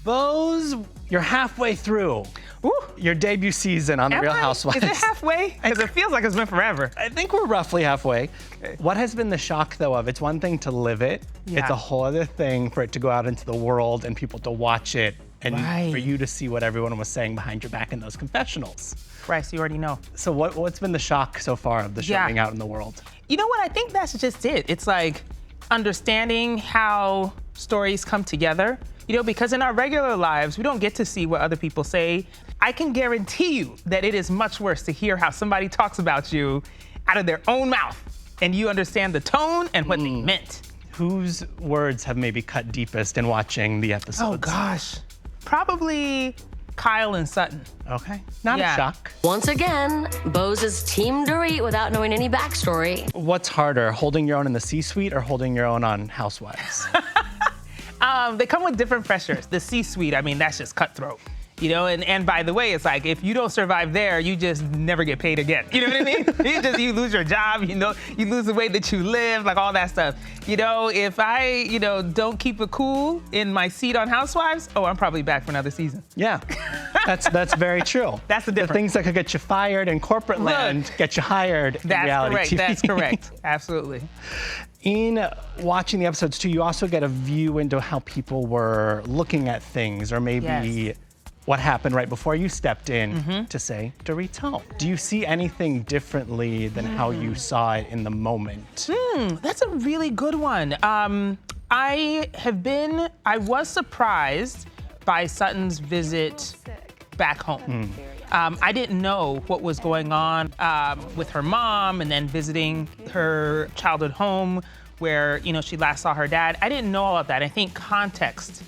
Boz, you're halfway through your debut season on The Real Housewives. Is it halfway? Because it feels like it's been forever. I think we're roughly halfway. What has been the shock, though, of it's one thing to live it. Yeah. It's a whole other thing for it to go out into the world and people to watch it and for you to see what everyone was saying behind your back in those confessionals. Brice, you already know. So what's been the shock so far of the show being out in the world? You know what? I think that's just it. It's like understanding how stories come together. You know, because in our regular lives, we don't get to see what other people say. I can guarantee you that it is much worse to hear how somebody talks about you out of their own mouth and you understand the tone and what they meant. Whose words have maybe cut deepest in watching the episodes? Oh gosh, probably Kyle and Sutton. Okay, not a shock. Once again, Boz is Team Dorit without knowing any backstory. What's harder, holding your own in the C-suite or holding your own on Housewives? They come with different pressures. The C-suite, I mean, that's just cutthroat. You know, and by the way, it's like if you don't survive there, you just never get paid again. You know what I mean? you lose your job, you know, you lose the way that you live, like all that stuff. You know, if I, don't keep it cool in my seat on Housewives, I'm probably back for another season. Yeah, that's very true. That's the difference. The things that could get you fired in corporate land get you hired in reality TV. That's correct, absolutely. In watching the episodes too, you also get a view into how people were looking at things, or maybe what happened right before you stepped in to say, Dorit's home. Do you see anything differently than how you saw it in the moment? That's a really good one. I was surprised by Sutton's visit back home. I didn't know what was going on with her mom and then visiting her childhood home where, she last saw her dad. I didn't know all of that. I think context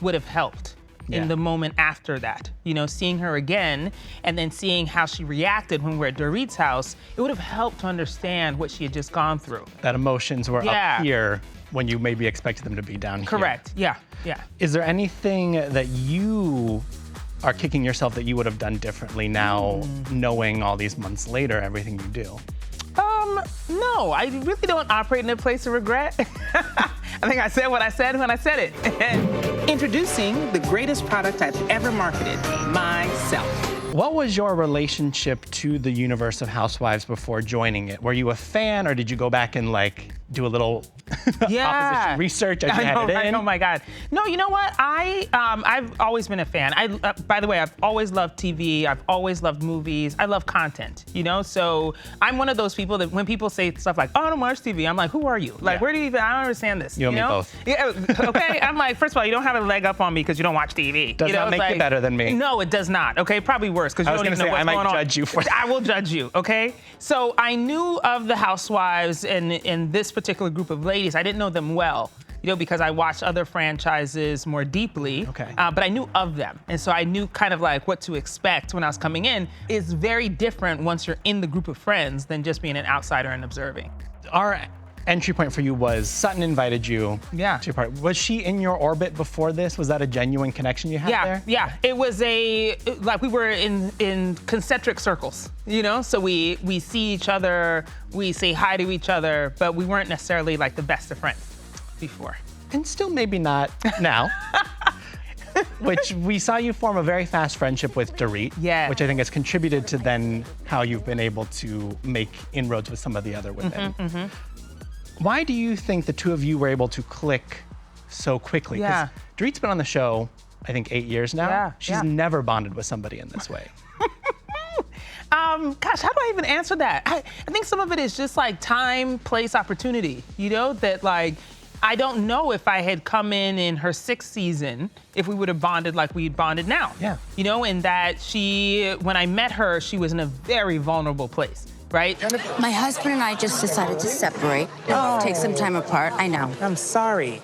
would have helped in the moment after that. Seeing her again and then seeing how she reacted when we were at Dorit's house, it would have helped to understand what she had just gone through. That emotions were up here when you maybe expected them to be down here. Correct, yeah. Is there anything that you are kicking yourself that you would have done differently now, knowing all these months later, everything you do? No, I really don't operate in a place of regret. I think I said what I said when I said it. Introducing the greatest product I've ever marketed, myself. What was your relationship to the universe of Housewives before joining it? Were you a fan, or did you go back and do a little opposition research as you had it in? Oh my God. No, you know what? I've always been a fan. By the way, I've always loved TV. I've always loved movies. I love content, So I'm one of those people that when people say stuff like, I don't watch TV, I'm like, who are you? Like, where do you even, I don't understand this. You and me both. Yeah, okay, I'm like, first of all, you don't have a leg up on me because you don't watch TV. Does not make you better than me. No, it does not, okay? Probably worse because you don't even know what's going on. I might judge you for that. I will judge you, okay? So I knew of the Housewives and this particular group of ladies. I didn't know them well, because I watched other franchises more deeply. Okay. But I knew of them. And so I knew kind of like what to expect when I was coming in. It's very different once you're in the group of friends than just being an outsider and observing. Our entry point for you was Sutton invited you to your party. Was she in your orbit before this? Was that a genuine connection you had there? Yeah, it was we were in concentric circles, So we see each other, we say hi to each other, but we weren't necessarily like the best of friends before. And still maybe not now. Which we saw you form a very fast friendship with Dorit, which I think has contributed to then how you've been able to make inroads with some of the other women. Why do you think the two of you were able to click so quickly? Because Dorit's been on the show, I think, 8 years now. She's never bonded with somebody in this way. Gosh, how do I even answer that? I think some of it is just like time, place, opportunity, that I don't know if I had come in her 6th season, if we would have bonded like we bonded now. Yeah. And that when I met her, she was in a very vulnerable place. Right? My husband and I just decided to separate. Take some time apart. I know. I'm sorry.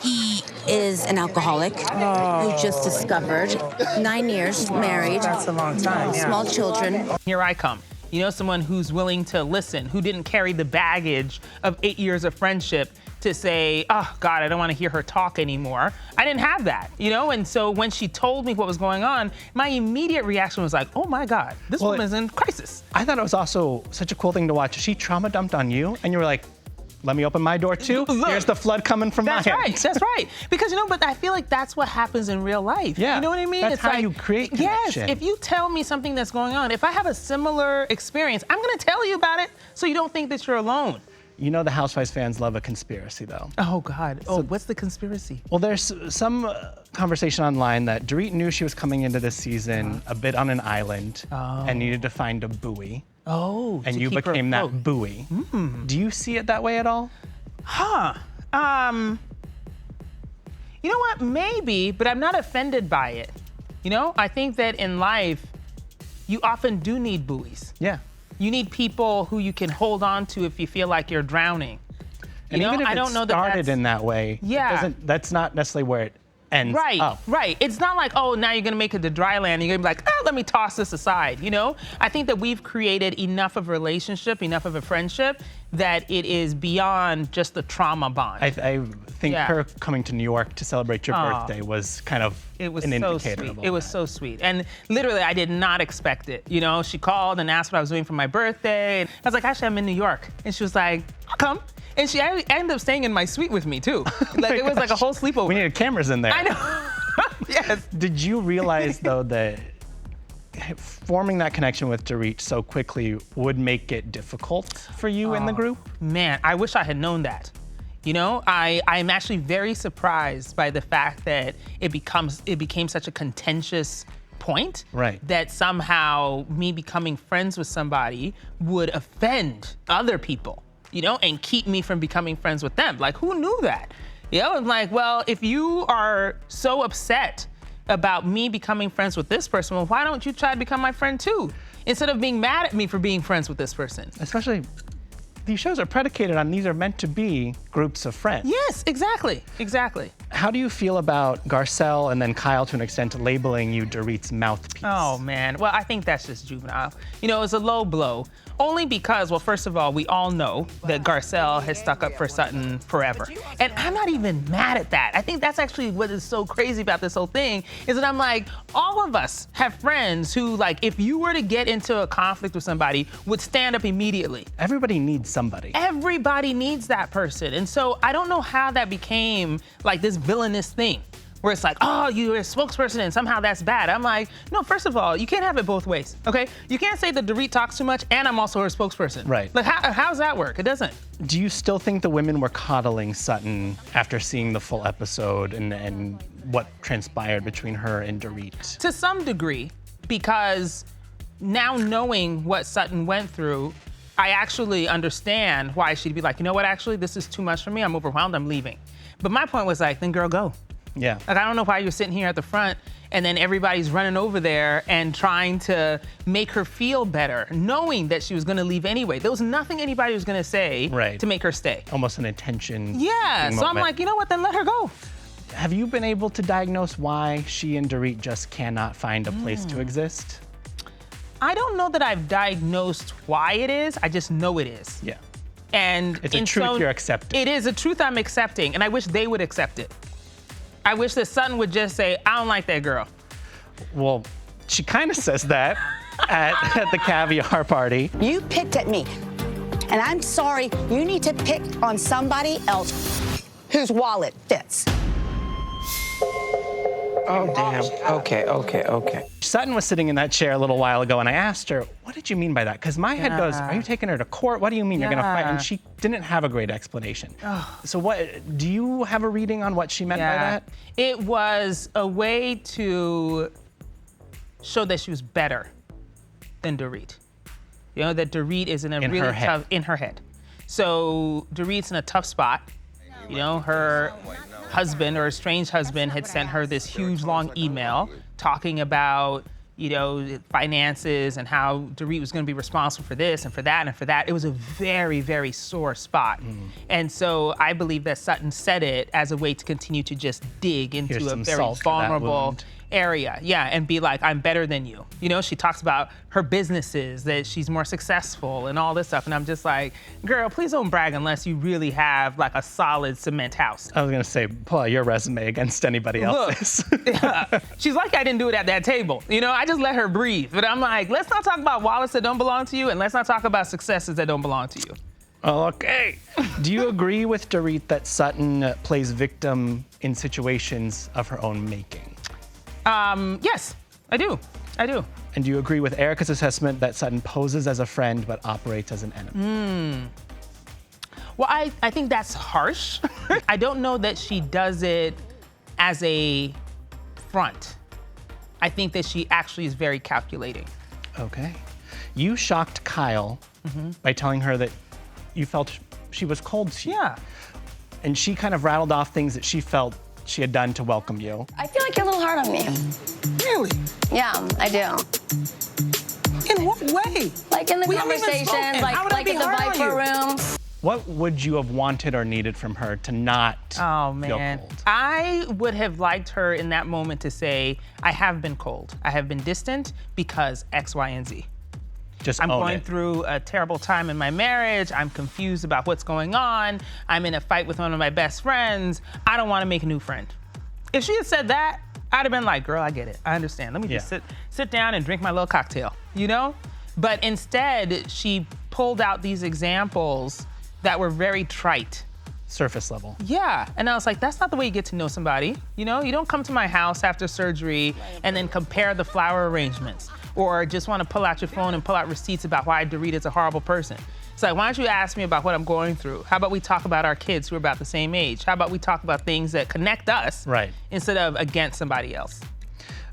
He is an alcoholic who just discovered 9 years married. That's a long time. Small children. Here I come. Someone who's willing to listen, who didn't carry the baggage of 8 years of friendship to say, oh God, I don't want to hear her talk anymore. I didn't have that, And so when she told me what was going on, my immediate reaction was like, oh my God, this woman's in crisis. I thought it was also such a cool thing to watch. She trauma dumped on you, and you were like, let me open my door too. Look, here's the flood coming from my end. That's right. Because, but I feel like that's what happens in real life. Yeah. You know what I mean? That's it's how like, you create connection. Yes, if you tell me something that's going on, if I have a similar experience, I'm going to tell you about it so you don't think that you're alone. You know the Housewives fans love a conspiracy, though. Oh, God. What's the conspiracy? Well, there's some conversation online that Dorit knew she was coming into this season a bit on an island and needed to find a buoy. Oh, and you became that buoy. Do you see it that way at all? You know what? Maybe, but I'm not offended by it. I think that in life, you often do need buoys. Yeah. You need people who you can hold on to if you feel like you're drowning. And even if it started in that way, that's not necessarily where it ends up. Right. It's not like, now you're going to make it to dry land. You're going to be like, let me toss this aside, I think that we've created enough of a relationship, enough of a friendship, that it is beyond just the trauma bond. I think her coming to New York to celebrate your birthday was kind of an indicator of all It was so sweet. And literally, I did not expect it. She called and asked what I was doing for my birthday. And I was like, actually, I'm in New York. And she was like, I'll come. And she ended up staying in my suite with me, too. It was like a whole sleepover. We needed cameras in there. I know. Yes. Did you realize, though, that forming that connection with Dorit so quickly would make it difficult for you in the group? Man, I wish I had known that. I'm actually very surprised by the fact that it became such a contentious point. Right. That somehow me becoming friends with somebody would offend other people, and keep me from becoming friends with them. Like, who knew that? I'm like, well, if you are so upset about me becoming friends with this person, well, why don't you try to become my friend too? Instead of being mad at me for being friends with this person. Especially, these shows are predicated on these are meant to be groups of friends. Yes, exactly. How do you feel about Garcelle and then Kyle, to an extent, labeling you Dorit's mouthpiece? Oh, man. Well, I think that's just juvenile. It's a low blow. Only because, well, first of all, we all know that Garcelle has stuck up for Sutton forever. And I'm not even mad at that. I think that's actually what is so crazy about this whole thing, is that I'm like, all of us have friends who, like, if you were to get into a conflict with somebody, would stand up immediately. Everybody needs somebody. Everybody needs that person. And so I don't know how that became, like, this villainous thing, where it's like, you're a spokesperson and somehow that's bad. I'm like, no, first of all, you can't have it both ways, okay? You can't say that Dorit talks too much and I'm also her spokesperson. Right. Like, how does that work? It doesn't. Do you still think the women were coddling Sutton after seeing the full episode and what transpired between her and Dorit? To some degree, because now knowing what Sutton went through, I actually understand why she'd be like, you know what, actually, this is too much for me. I'm overwhelmed, I'm leaving. But my point was like, then girl, go. Yeah. Like, I don't know why you're sitting here at the front and then everybody's running over there and trying to make her feel better, knowing that she was going to leave anyway. There was nothing anybody was going to say to make her stay. Almost an attention. Yeah. So I'm like, you know what? Then let her go. Have you been able to diagnose why she and Dorit just cannot find a place to exist? I don't know that I've diagnosed why it is. I just know it is. Yeah. And it's a truth you're accepting. It is a truth I'm accepting, and I wish they would accept it. I wish that Sutton would just say, I don't like that girl. Well, she kind of says that at the caviar party. You picked at me, and I'm sorry, you need to pick on somebody else whose wallet fits. Oh, damn. Okay. Sutton was sitting in that chair a little while ago, and I asked her, what did you mean by that? Because my head goes, are you taking her to court? What do you mean you're going to fight? And she didn't have a great explanation. So what, do you have a reading on what she meant by that? It was a way to show that she was better than Dorit. That Dorit is in a really tough, in her head. So Dorit's in a tough spot. Her husband, or estranged husband, had sent her this huge long email talking about, finances and how Dorit was going to be responsible for this and for that and for that. It was a very, very sore spot. And so I believe that Sutton said it as a way to continue to just dig into a very vulnerable area. Yeah, and be like, I'm better than you. She talks about her businesses, that she's more successful and all this stuff. And I'm just like, girl, please don't brag unless you really have like a solid cement house. I was going to say, pull out your resume against anybody else's. She's like, I didn't do it at that table. I just let her breathe. But I'm like, let's not talk about wallets that don't belong to you, and let's not talk about successes that don't belong to you. Okay. Do you agree with Dorit that Sutton plays victim in situations of her own making? Yes, I do. And do you agree with Erica's assessment that Sutton poses as a friend but operates as an enemy? Well, I think that's harsh. I don't know that she does it as a front. I think that she actually is very calculating. Okay. You shocked Kyle by telling her that you felt she was cold to you. Yeah. And she kind of rattled off things that she felt she had done to welcome you. I feel like you're a little hard on me. Really? Yeah, I do. In what way? Like in the We haven't even conversations, spoken. How would I like be in the hard on Viper you? room. What would you have wanted or needed from her to not Oh, feel man. cold? I would have liked her in that moment to say, I have been cold. I have been distant because X, Y, and Z. Just I'm own going it. through a terrible time in my marriage. I'm confused about what's going on. I'm in a fight with one of my best friends. I don't want to make a new friend. If she had said that, I'd have been like, girl, I get it. I understand. Let me just sit down and drink my little cocktail, you know? But instead, she pulled out these examples that were very trite. Surface level. Yeah, and I was like, that's not the way you get to know somebody. You know, you don't come to my house after surgery and then compare the flower arrangements or just want to pull out your phone and pull out receipts about why Dorit is a horrible person. It's like, why don't you ask me about what I'm going through? How about we talk about our kids who are about the same age? How about we talk about things that connect us instead of against somebody else?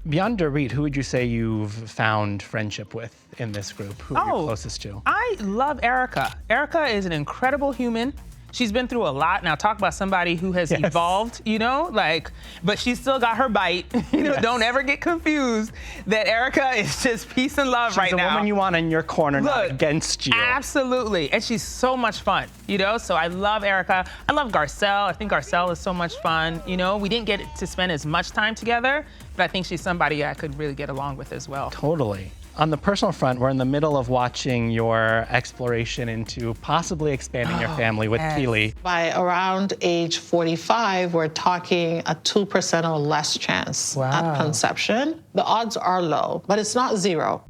Beyond Dorit, who would you say you've found friendship with in this group? Who are you closest to? I love Erica. Erica is an incredible human. She's been through a lot. Now talk about somebody who has evolved, you know, like, but she's still got her bite. You know, don't ever get confused that Erica is just peace and love right now. She's a woman you want in your corner, not against you. Absolutely, and she's so much fun, you know, so I love Erica. I love Garcelle. I think Garcelle is so much fun. You know, we didn't get to spend as much time together, but I think she's somebody I could really get along with as well. Totally. On the personal front, we're in the middle of watching your exploration into possibly expanding your family with Keely. By around age 45, we're talking a 2% or less chance at conception. The odds are low, but it's not zero.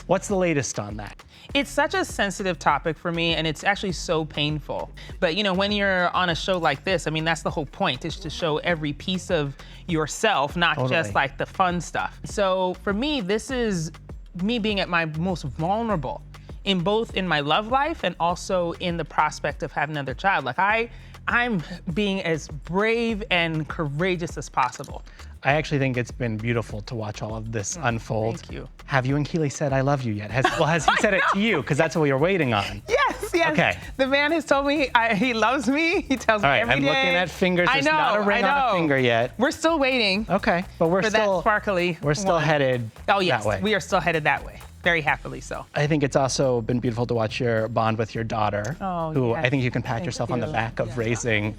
What's the latest on that? It's such a sensitive topic for me, and it's actually so painful. But you know, when you're on a show like this, I mean, that's the whole point, is to show every piece of yourself, not just like the fun stuff. So for me, this is me being at my most vulnerable in both in my love life and also in the prospect of having another child. Like I'm being as brave and courageous as possible. I actually think it's been beautiful to watch all of this unfold. Thank you. Have you and Keely said I love you yet? Has he said it to you? Because that's what we were waiting on. Yes. Okay. The man has told me he loves me. He tells me every day. I'm looking at fingers. There's not a ring on a finger yet. We're still waiting. Okay, but we're for still that sparkly. We're still headed that way. We are still headed that way. Very happily so. I think it's also been beautiful to watch your bond with your daughter, who I think you can pat yourself on the back of raising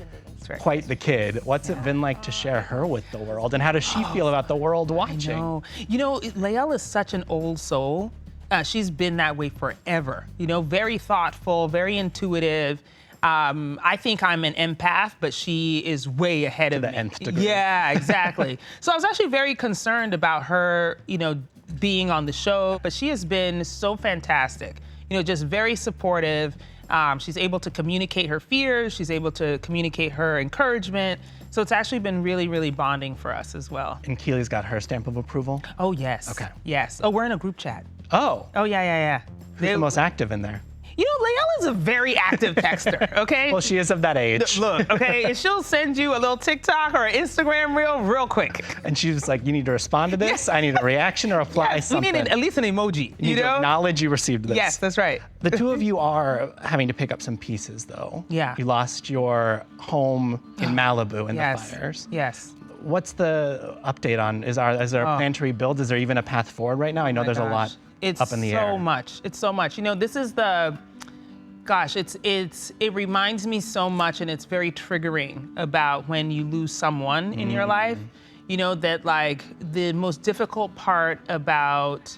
quite the kid. What's it been like to share her with the world, and how does she feel about the world watching? You know, Lael is such an old soul. She's been that way forever. You know, very thoughtful, very intuitive. I think I'm an empath, but she is way ahead of me. To the nth degree. Yeah, exactly. So I was actually very concerned about her, you know, being on the show, but she has been so fantastic. You know, just very supportive. She's able to communicate her fears. She's able to communicate her encouragement. So it's actually been really, really bonding for us as well. And Keely's got her stamp of approval? Oh, yes. Okay. Yes. Oh, we're in a group chat. Oh. Oh, yeah. Who's the most active in there? You know, Lael is a very active texter, okay? Well, she is of that age. Look, okay, and she'll send you a little TikTok or an Instagram reel real quick. And she was like, you need to respond to this. I need a reaction or apply something. We need at least an emoji, you need to acknowledge you received this. Yes, that's right. The two of you are having to pick up some pieces, though. Yeah. You lost your home in Malibu in the fires. Yes. What's the update on, is there a plan to rebuild? Is there even a path forward right now? I know there's a lot up in the air. It's so much. You know, this is it reminds me so much, and it's very triggering about when you lose someone in your life. You know, that like the most difficult part about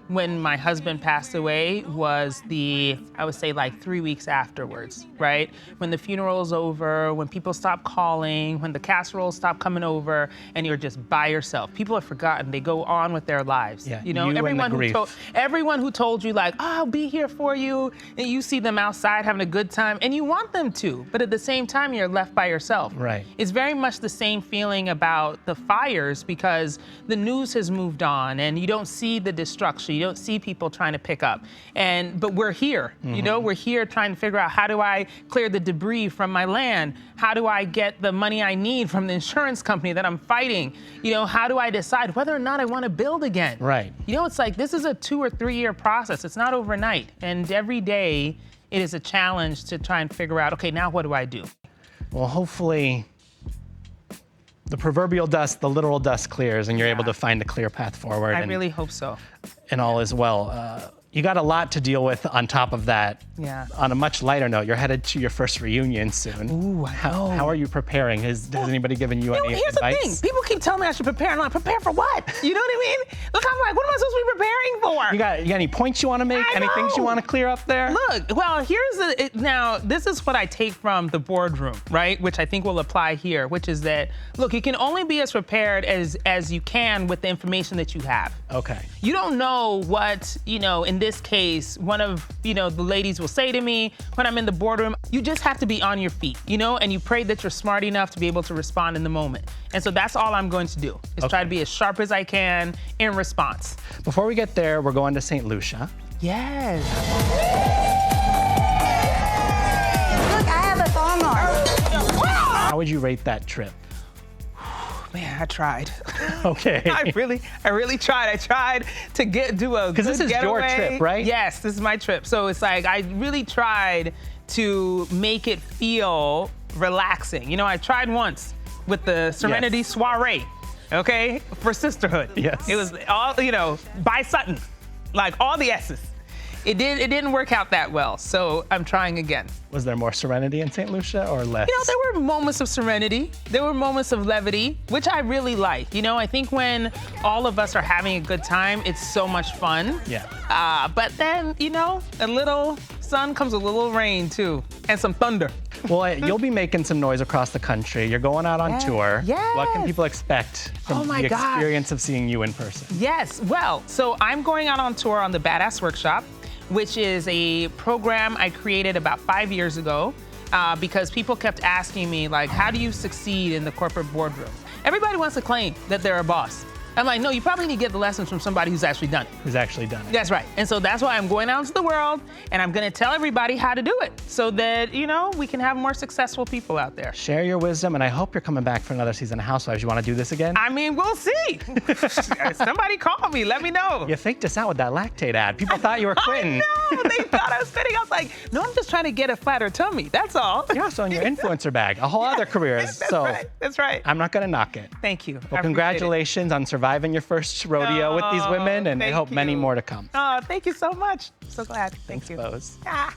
when my husband passed away was I would say like 3 weeks afterwards, right? When the funeral's over, when people stop calling, when the casseroles stop coming over, and you're just by yourself. People have forgotten. They go on with their lives. Yeah, you know, everyone who told you like, oh, I'll be here for you, and you see them outside having a good time, and you want them to, but at the same time, you're left by yourself. Right. It's very much the same feeling about the fires because the news has moved on, and you don't see the destruction. You don't see people trying to pick up. But we're here, you know, we're here trying to figure out how do I clear the debris from my land? How do I get the money I need from the insurance company that I'm fighting? You know, how do I decide whether or not I want to build again? Right. You know, it's like this is a 2 or 3 year process. It's not overnight. And every day it is a challenge to try and figure out, okay, now what do I do? Well, hopefully the proverbial dust, the literal dust clears and you're able to find a clear path forward. I really hope so. And all is well. You got a lot to deal with on top of that. Yeah. On a much lighter note, you're headed to your first reunion soon. Ooh, I know. How are you preparing? Has anybody given you any here's advice? the thing. People keep telling me I should prepare. I'm like, prepare for what? You know what I mean? Look, I'm like, what am I supposed to be preparing for? You got any points you want to make? Any things you want to clear up there? Look, well, now, this is what I take from the boardroom, right? Which I think will apply here, which is that, look, you can only be as prepared as you can with the information that you have. Okay. You don't know what, you know, in this case, one of, you know, the ladies will say to me when I'm in the boardroom. You just have to be on your feet, you know, and you pray that you're smart enough to be able to respond in the moment. And so that's all I'm going to do, is try to be as sharp as I can in response. Before we get there, we're going to St. Lucia. Yes. Look, I have a thong on. How would you rate that trip? Man, I tried. Okay. I really tried. I tried to do a good Because this is getaway. your trip, right? Yes, this is my trip. So it's like I really tried to make it feel relaxing. You know, I tried once with the Serenity Soiree, okay, for sisterhood. Yes. It was all, you know, by Sutton, like all the S's. It didn't work out that well, so I'm trying again. Was there more serenity in St. Lucia or less? You know, there were moments of serenity. There were moments of levity, which I really like. You know, I think when all of us are having a good time, it's so much fun. Yeah. But then, you know, a little sun comes a little rain too, and some thunder. Well, you'll be making some noise across the country. You're going out on tour. Yes. What can people expect from the experience of seeing you in person? Yes, well, so I'm going out on tour on the Badass Workshop, which is a program I created about 5 years ago because people kept asking me, like, how do you succeed in the corporate boardroom? Everybody wants to claim that they're a boss. I'm like, no, you probably need to get the lessons from somebody who's actually done it. Who's actually done it. That's right. And so that's why I'm going out into the world and I'm going to tell everybody how to do it so that, you know, we can have more successful people out there. Share your wisdom, and I hope you're coming back for another season of Housewives. You want to do this again? I mean, we'll see. Somebody call me. Let me know. You faked us out with that lactate ad. People thought you were quitting. I know. They thought I was quitting. I was like, no, I'm just trying to get a flatter tummy. That's all. You're also in your influencer bag. A whole other career. That's right. That's right. I'm not going to knock it. Thank you. Well, congratulations on surviving your first rodeo with these women, and I hope many more to come. Oh, thank you so much. I'm so glad. Thanks, Bose. Ah.